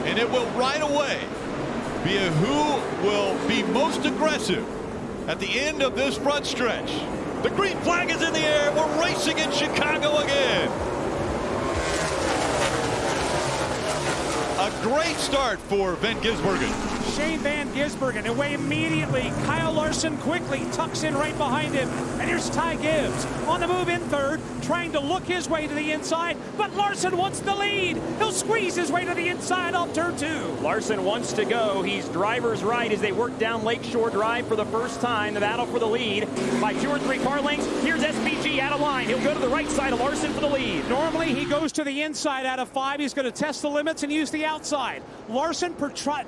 And it will right away be who will be most aggressive at the end of this front stretch. The green flag is in the air. We're racing in Chicago again. A great start for Van Gisbergen. Shane Van Gisbergen away immediately. Kyle Larson quickly tucks in right behind him. And here's Ty Gibbs on the move in third, trying to look his way to the inside. But Larson wants the lead. He'll squeeze his way to the inside off turn 2. Larson wants to go. He's driver's right as they work down Lakeshore Drive for the first time. The battle for the lead by 2 or 3 car lengths. Here's SVG out of line. He'll go to the right side of Larson for the lead. Normally he goes to the inside out of 5. He's going to test the limits and use the outside. Larson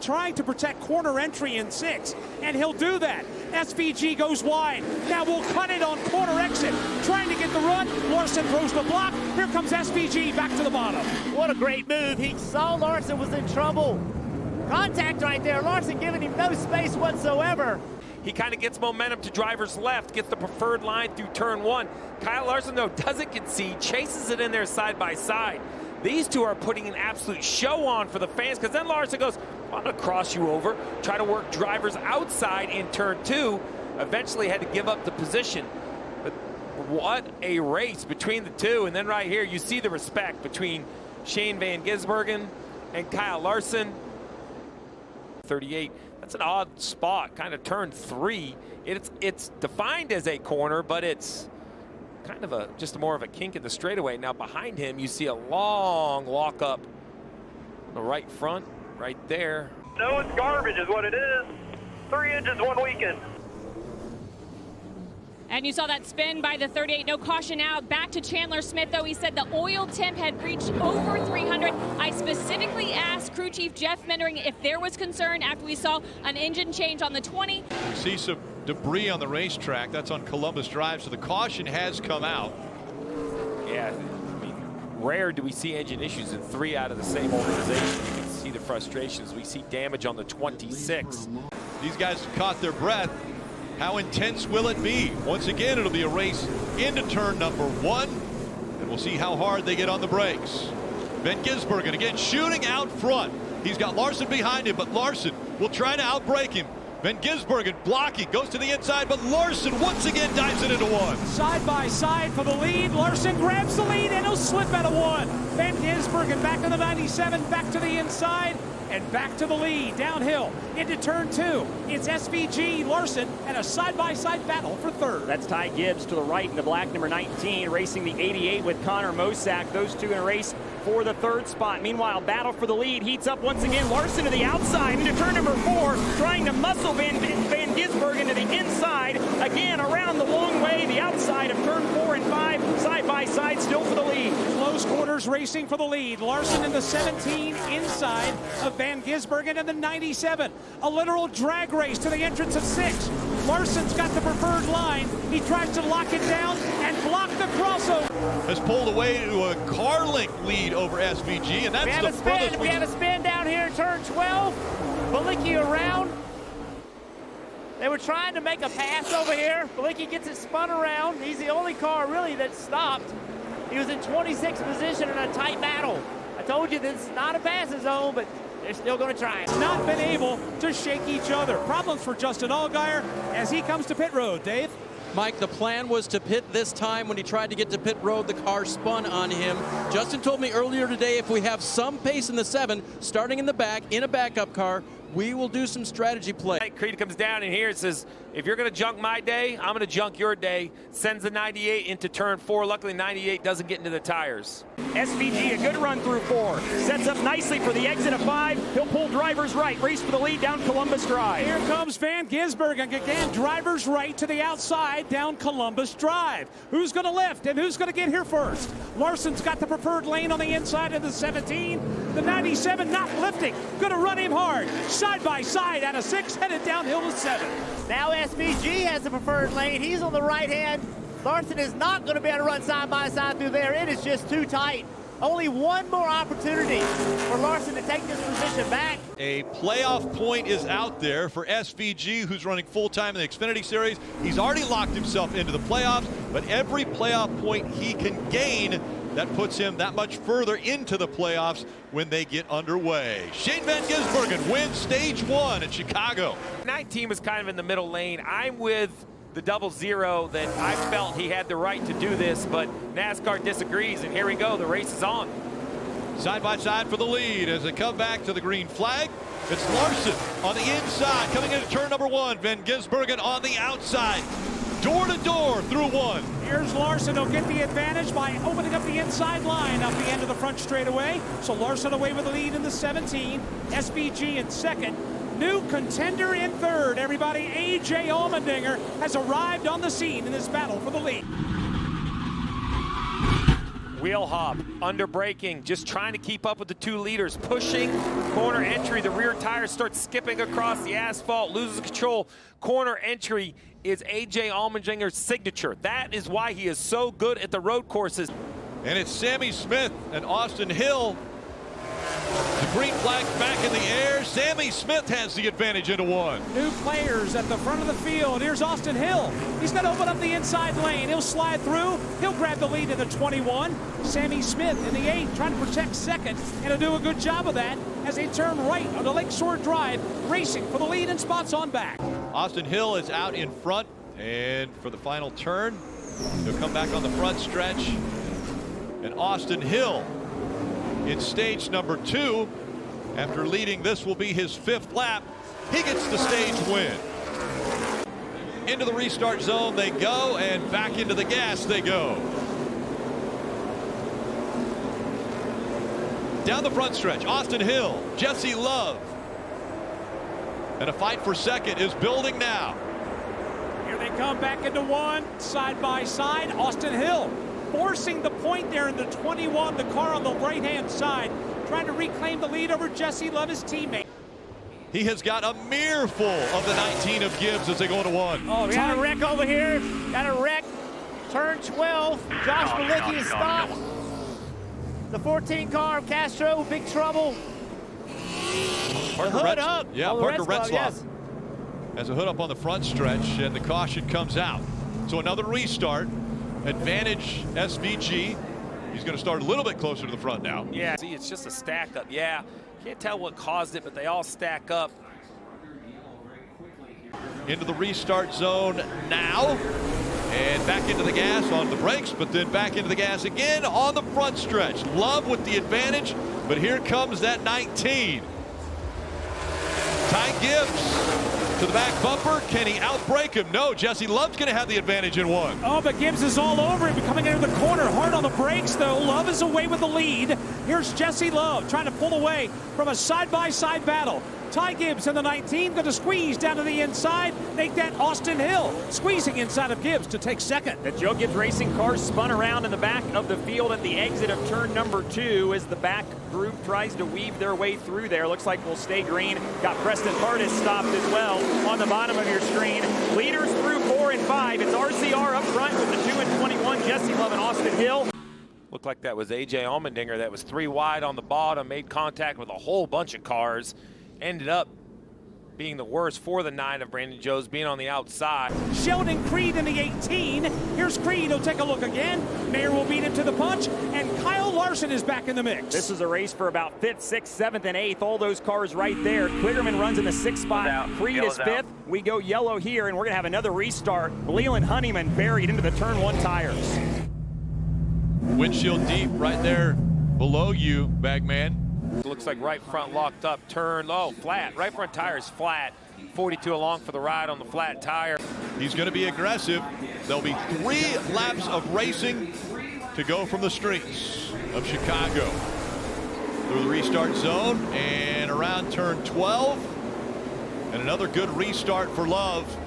trying to protect corner entry in 6, and he'll do that. SVG goes wide. Now we'll cut it on corner exit. Trying to get the run. Larson throws the block. Here comes SVG back to the bottom. What a great move. He saw Larson was in trouble. Contact right there. Larson giving him no space whatsoever. He kind of gets momentum to driver's left, gets the preferred line through turn 1. Kyle Larson, though, doesn't concede, chases it in there side by side. These two are putting an absolute show on for the fans, because then Larson goes, I'm going to cross you over, try to work drivers outside in turn 2. Eventually had to give up the position. But what a race between the two. And then right here, you see the respect between Shane Van Gisbergen and Kyle Larson. 38, that's an odd spot, kind of turn 3. It's defined as a corner, but it's kind of just more of a kink in the straightaway. Now behind him, you see a long walk up the right front, right there. No, it's garbage is what it is. 3 inches one weekend. And you saw that spin by the 38, no caution out. Back to Chandler Smith, though. He said the oil temp had reached over 300. I specifically asked crew chief Jeff Mendering if there was concern after we saw an engine change on the 20. We see some debris on the racetrack. That's on Columbus Drive, so the caution has come out. Yeah, I mean, rare do we see engine issues in 3 out of the same organization. You can see the frustrations. We see damage on the 26. These guys have caught their breath. How intense will it be? Once again, it'll be a race into turn number 1, and we'll see how hard they get on the brakes. Van Gisbergen again shooting out front. He's got Larson behind him, but Larson will try to outbrake him. Van Gisbergen blocking, goes to the inside, but Larson once again dives it into 1. Side by side for the lead. Larson grabs the lead and he'll slip out of 1. Van Gisbergen back to the 97, back to the inside, and back to the lead, downhill into turn 2. It's SVG, Larson, and a side-by-side battle for 3rd. That's Ty Gibbs to the right in the black number 19, racing the 88 with Connor Mosack. Those two in a race for the 3rd spot. Meanwhile, battle for the lead heats up once again. Larson to the outside into turn number 4, trying to muscle Van Gisbergen to the inside. Again, around the long way, the outside of turn 4 and 5, side-by-side, still for the lead. Close quarters racing for the lead. Larson in the 17 inside of Van Gisbergen in the 97. A literal drag race to the entrance of 6. Larson's got the preferred line. He tries to lock it down and block the crossover. Has pulled away to a car length lead over SVG, and that's the furthest. We have a spin down here in turn 12. Balicki around. They were trying to make a pass over here. Balicki gets it spun around. He's the only car really that stopped. He was in 26th position in a tight battle. I told you this is not a passing zone, but they're still going to try it. Not been able to shake each other. Problems for Justin Allgaier as he comes to pit road. Dave? Mike, the plan was to pit this time. When he tried to get to pit road, the car spun on him. Justin told me earlier today if we have some pace in the 7, starting in the back, in a backup car, we will do some strategy play. Creed comes down in here and says, if you're going to junk my day, I'm going to junk your day. Sends the 98 into turn 4. Luckily, 98 doesn't get into the tires. SVG, a good run through 4. Sets up nicely for the exit of 5. He'll pull driver's right. Race for the lead down Columbus Drive. Here comes Van Gisbergen again. Driver's right to the outside down Columbus Drive. Who's going to lift and who's going to get here first? Larson's got the preferred lane on the inside of the 17. The 97 not lifting. Going to run him hard. Side by side out of 6, headed downhill to 7. Now SVG has the preferred lane. He's on the right hand. Larson is not going to be able to run side by side through there. It is just too tight. Only one more opportunity for Larson to take this position back. A playoff point is out there for SVG, who's running full-time in the Xfinity Series. He's already locked himself into the playoffs, but every playoff point he can gain That puts him that much further into the playoffs when they get underway. Shane Van Gisbergen wins stage 1 at Chicago. 19 was kind of in the middle lane. I'm with the 00 that I felt he had the right to do this, but NASCAR disagrees, and here we go. The race is on. Side by side for the lead as they come back to the green flag. It's Larson on the inside coming into turn number 1. Van Gisbergen on the outside. Door to door through 1. Here's Larson. He'll get the advantage by opening up the inside line up the end of the front straightaway. So Larson away with the lead in the 17. SVG in second. New contender in third. Everybody, A.J. Allmendinger has arrived on the scene in this battle for the lead. Wheel hop, under braking, just trying to keep up with the 2 leaders, pushing corner entry. The rear tires start skipping across the asphalt, loses control. Corner entry is A.J. Allmendinger's signature. That is why he is so good at the road courses. And it's Sammy Smith and Austin Hill. The green flag back in the air. Sammy Smith has the advantage into 1. New players at the front of the field. Here's Austin Hill. He's going to open up the inside lane. He'll slide through. He'll grab the lead in the 21. Sammy Smith in the 8 trying to protect second. And he'll do a good job of that as they turn right on the Lakeshore Drive, racing for the lead and spots on back. Austin Hill is out in front, and for the final turn, he'll come back on the front stretch. And Austin Hill in stage number 2, after leading, this will be his 5th lap. He gets the stage win. Into the restart zone they go, and back into the gas they go. Down the front stretch, Austin Hill, Jesse Love. And a fight for second is building now. Here they come back into 1, side by side. Austin Hill forcing the point there in the 21, the car on the right-hand side, trying to reclaim the lead over Jesse Love, his teammate. He has got a mirror full of the 19 of Gibbs as they go into 1. Oh, we got a wreck over here. Got a wreck. Turn 12. Josh Malicki is stopped. The 14 car of Castro, big trouble. Parker the hood Retzlaff. up. Yeah, oh, Parker Retzlaff yes. has a hood up on the front stretch, and the caution comes out. So another restart. Advantage SVG. He's going to start a little bit closer to the front now. Yeah, see, it's just a stack up. Yeah, can't tell what caused it, but they all stack up. Into the restart zone now, and back into the gas on the brakes, but then back into the gas again on the front stretch. Love with the advantage, but here comes that 19. Ty Gibbs to the back bumper. Can he outbrake him? No, Jesse Love's going to have the advantage in 1. Oh, but Gibbs is all over him, coming into the corner, hard on the brakes, though. Love is away with the lead. Here's Jesse Love trying to pull away from a side-by-side battle. Ty Gibbs in the 19 going to squeeze down to the inside, make that Austin Hill squeezing inside of Gibbs to take second. The Joe Gibbs racing car spun around in the back of the field at the exit of turn number 2 as the back group tries to weave their way through there. Looks like we'll stay green. Got Preston Hardis stopped as well on the bottom of your screen. Leaders through 4 and 5. It's RCR up front with the 2 and 21, Jesse Love and Austin Hill. Looked like that was A.J. Allmendinger that was 3 wide on the bottom, made contact with a whole bunch of cars. Ended up being the worst for the 9 of Brandon Joes, being on the outside. Sheldon Creed in the 18. Here's Creed. He'll take a look again. Mayer will beat him to the punch, and Kyle Larson is back in the mix. This is a race for about 5th, 6th, 7th, and 8th. All those cars right there. Quiggerman runs in the 6th spot. Creed is 5th. We go yellow here, and we're going to have another restart. Leland Honeyman buried into the turn 1 tires. Windshield deep right there below you, Bagman. Looks like right front locked up, turn low, flat. Right front tire's flat. 42 along for the ride on the flat tire. He's going to be aggressive. There'll be 3 laps of racing to go from the streets of Chicago through the restart zone and around turn 12. And another good restart for Love.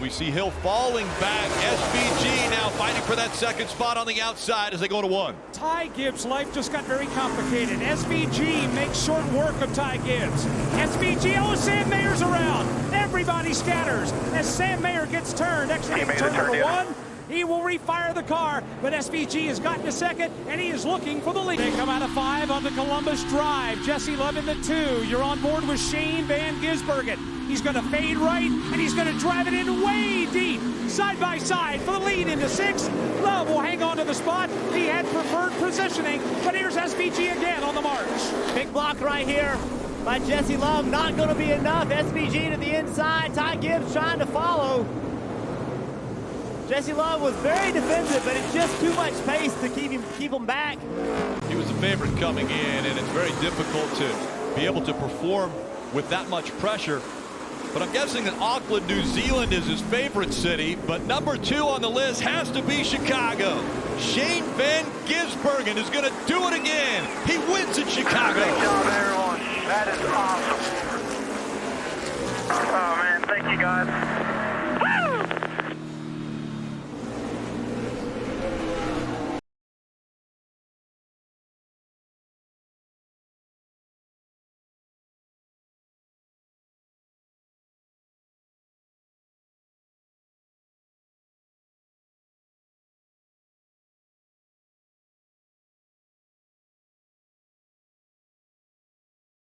We see Hill falling back. SVG now fighting for that second spot on the outside as they go to 1. Ty Gibbs' life just got very complicated. SVG makes short work of Ty Gibbs. SVG, oh, Sam Mayer's around. Everybody scatters as Sam Mayer gets turned. Exiting turn number 1 He will refire the car, but SVG has gotten to second, and he is looking for the lead. They come out of 5 on the Columbus Drive. Jesse Love in the 2. You're on board with Shane Van Gisbergen. He's going to fade right, and he's going to drive it in way deep, side by side for the lead into 6. Love will hang on to the spot. He had preferred positioning, but here's SVG again on the march. Big block right here by Jesse Love. Not going to be enough. SVG to the inside. Ty Gibbs trying to follow. Jesse Love was very defensive, but it's just too much pace to keep him back. He was the favorite coming in, and it's very difficult to be able to perform with that much pressure. But I'm guessing that Auckland, New Zealand is his favorite city, but number 2 on the list has to be Chicago. Shane Van Gisbergen is going to do it again. He wins in Chicago.